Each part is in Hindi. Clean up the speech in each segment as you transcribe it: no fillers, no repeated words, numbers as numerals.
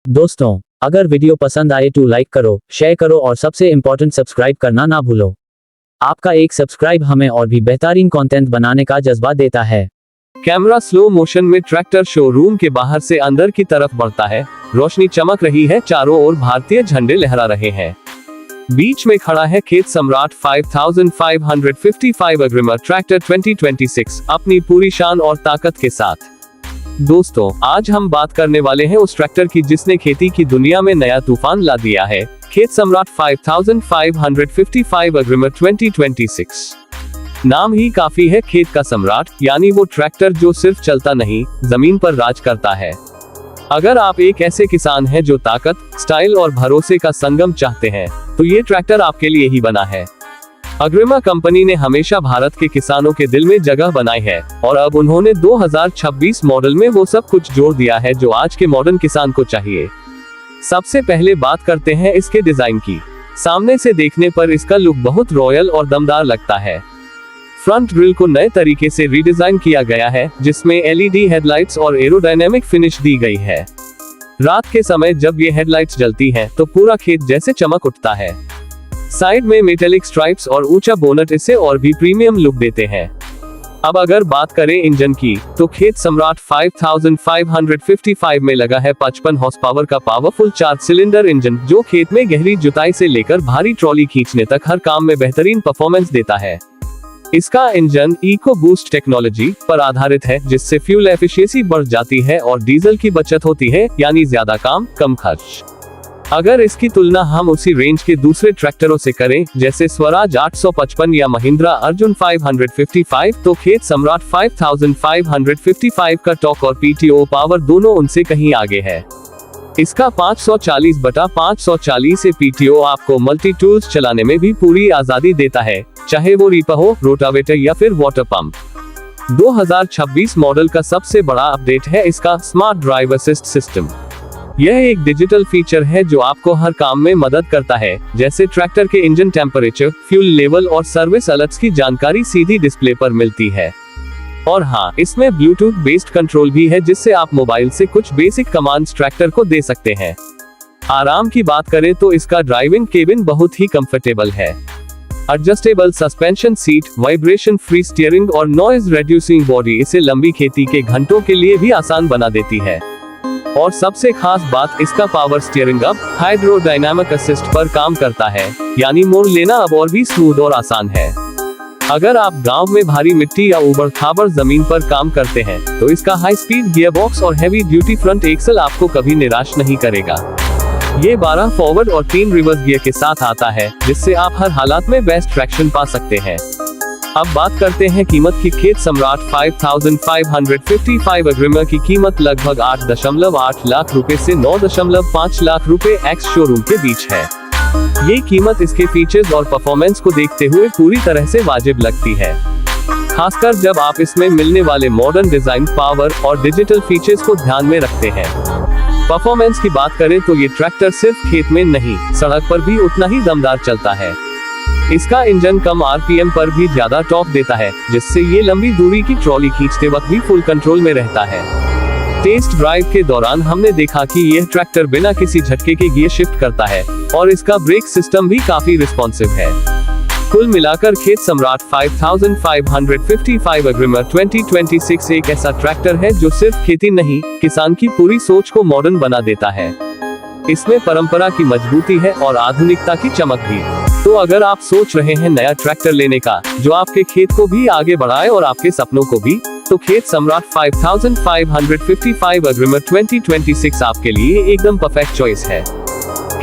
दोस्तों, अगर वीडियो पसंद आए तो लाइक करो, शेयर करो और सबसे इम्पोर्टेंट सब्सक्राइब करना ना भूलो। आपका एक सब्सक्राइब हमें और भी बेहतरीन कंटेंट बनाने का जज्बा देता है। कैमरा स्लो मोशन में ट्रैक्टर शोरूम के बाहर से अंदर की तरफ बढ़ता है। रोशनी चमक रही है, चारों ओर भारतीय झंडे लहरा रहे हैं। बीच में खड़ा है खेत सम्राट 5555 अग्रिमर ट्रैक्टर 2026 अपनी पूरी शान और ताकत के साथ। दोस्तों, आज हम बात करने वाले हैं उस ट्रैक्टर की जिसने खेती की दुनिया में नया तूफान ला दिया है। खेत सम्राट 5555 अग्रिमर 2026। नाम ही काफी है खेत का सम्राट, यानी वो ट्रैक्टर जो सिर्फ चलता नहीं, जमीन पर राज करता है। अगर आप एक ऐसे किसान हैं जो ताकत, स्टाइल और भरोसे का संगम चाहते हैं, तो ये ट्रैक्टर आपके लिए ही बना है। अग्रिमा कंपनी ने हमेशा भारत के किसानों के दिल में जगह बनाई है और अब उन्होंने 2026 मॉडल में वो सब कुछ जोड़ दिया है जो आज के मॉडर्न किसान को चाहिए। सबसे पहले बात करते हैं इसके डिजाइन की। सामने से देखने पर इसका लुक बहुत रॉयल और दमदार लगता है। फ्रंट ग्रिल को नए तरीके से रीडिजाइन किया गया है, जिसमें एलईडी हेडलाइट्स और एरोडायनेमिक फिनिश दी गई है। रात के समय जब ये हेडलाइट्स जलती हैं, तो पूरा खेत जैसे चमक उठता है। साइड में मेटेलिक स्ट्राइप्स और ऊंचा बोनट इसे और भी प्रीमियम लुक देते हैं। अब अगर बात करें इंजन की, तो खेत सम्राट 5555 में लगा है 55 हॉर्स पावर का पावरफुल 4 सिलेंडर इंजन, जो खेत में गहरी जुताई से लेकर भारी ट्रॉली खींचने तक हर काम में बेहतरीन परफॉर्मेंस देता है। इसका इंजन इको बूस्ट टेक्नोलॉजी पर आधारित है, जिससे फ्यूल एफिशिएंसी बढ़ जाती है और डीजल की बचत होती है, यानी ज्यादा काम कम खर्च। अगर इसकी तुलना हम उसी रेंज के दूसरे ट्रैक्टरों से करें, जैसे स्वराज 855 या महिंद्रा अर्जुन 555, तो खेत सम्राट 5555 का टॉर्क और पीटीओ पावर दोनों उनसे कहीं आगे है। इसका 540/540 से पीटीओ आपको मल्टी टूल्स चलाने में भी पूरी आजादी देता है, चाहे वो रीपर हो, रोटावेटर या फिर वाटर पंप। 2026 मॉडल का सबसे बड़ा अपडेट है इसका स्मार्ट ड्राइव असिस्ट सिस्टम। यह एक डिजिटल फीचर है जो आपको हर काम में मदद करता है, जैसे ट्रैक्टर के इंजन टेम्परेचर, फ्यूल लेवल और सर्विस अलर्ट्स की जानकारी सीधी डिस्प्ले पर मिलती है। और हाँ, इसमें ब्लूटूथ बेस्ड कंट्रोल भी है, जिससे आप मोबाइल से कुछ बेसिक कमांड्स ट्रैक्टर को दे सकते हैं। आराम की बात करें तो इसका ड्राइविंग केबिन बहुत ही कंफर्टेबल है। Adjustable suspension seat, vibration free steering और नॉइज रिड्यूसिंग बॉडी इसे लंबी खेती के घंटों के लिए भी आसान बना देती है। और सबसे खास बात, इसका पावर स्टीयरिंग अब हाइड्रोडायनामिक असिस्ट पर काम करता है, यानी मोड़ लेना अब और भी स्मूथ और आसान है। अगर आप गांव में भारी मिट्टी या ऊबड़ खाबड़ जमीन पर काम करते हैं, तो इसका हाई स्पीड गियरबॉक्स और हैवी ड्यूटी फ्रंट एक्सल आपको कभी निराश नहीं करेगा। ये 12 फॉरवर्ड और 3 रिवर्स गियर के साथ आता है, जिससे आप हर हालात में बेस्ट ट्रैक्शन पा सकते हैं। अब बात करते हैं कीमत की। खेत सम्राट 5555 अग्रिमर की कीमत लगभग 8.8 लाख रुपए से 9.5 लाख रुपए एक्स शोरूम के बीच है। ये कीमत इसके फीचर्स और परफॉर्मेंस को देखते हुए पूरी तरह से वाजिब लगती है, खासकर जब आप इसमें मिलने वाले मॉडर्न डिजाइन, पावर और डिजिटल फीचर्स को ध्यान में रखते हैं। परफॉर्मेंस की बात करें तो ये ट्रैक्टर सिर्फ खेत में नहीं, सड़क पर भी उतना ही दमदार चलता है। इसका इंजन कम आरपीएम पर भी ज्यादा टॉर्क देता है, जिससे ये लंबी दूरी की ट्रॉली खींचते वक्त भी फुल कंट्रोल में रहता है। टेस्ट ड्राइव के दौरान हमने देखा कि यह ट्रैक्टर बिना किसी झटके के गियर शिफ्ट करता है और इसका ब्रेक सिस्टम भी काफी रिस्पॉन्सिव है। कुल मिलाकर खेत सम्राट 5555 अग्रिमर 2026 एक ऐसा ट्रैक्टर है जो सिर्फ खेती नहीं, किसान की पूरी सोच को मॉडर्न बना देता है। इसमें परंपरा की मजबूती है और आधुनिकता की चमक भी। तो अगर आप सोच रहे हैं नया ट्रैक्टर लेने का, जो आपके खेत को भी आगे बढ़ाए और आपके सपनों को भी, तो खेत सम्राट 5555 अग्रिमर 2026 आपके लिए एकदम परफेक्ट चॉइस है।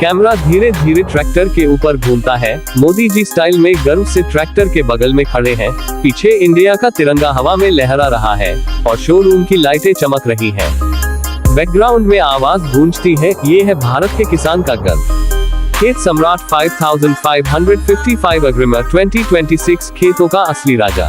कैमरा धीरे धीरे ट्रैक्टर के ऊपर घूमता है। मोदी जी स्टाइल में गर्व से ट्रैक्टर के बगल में खड़े हैं। पीछे इंडिया का तिरंगा हवा में लहरा रहा है और शोरूम की लाइटें चमक रही हैं। बैकग्राउंड में आवाज गूंजती है, ये है भारत के किसान का गर्व। खेत सम्राट 5555 अग्रिमर 2026 खेतों का असली राजा।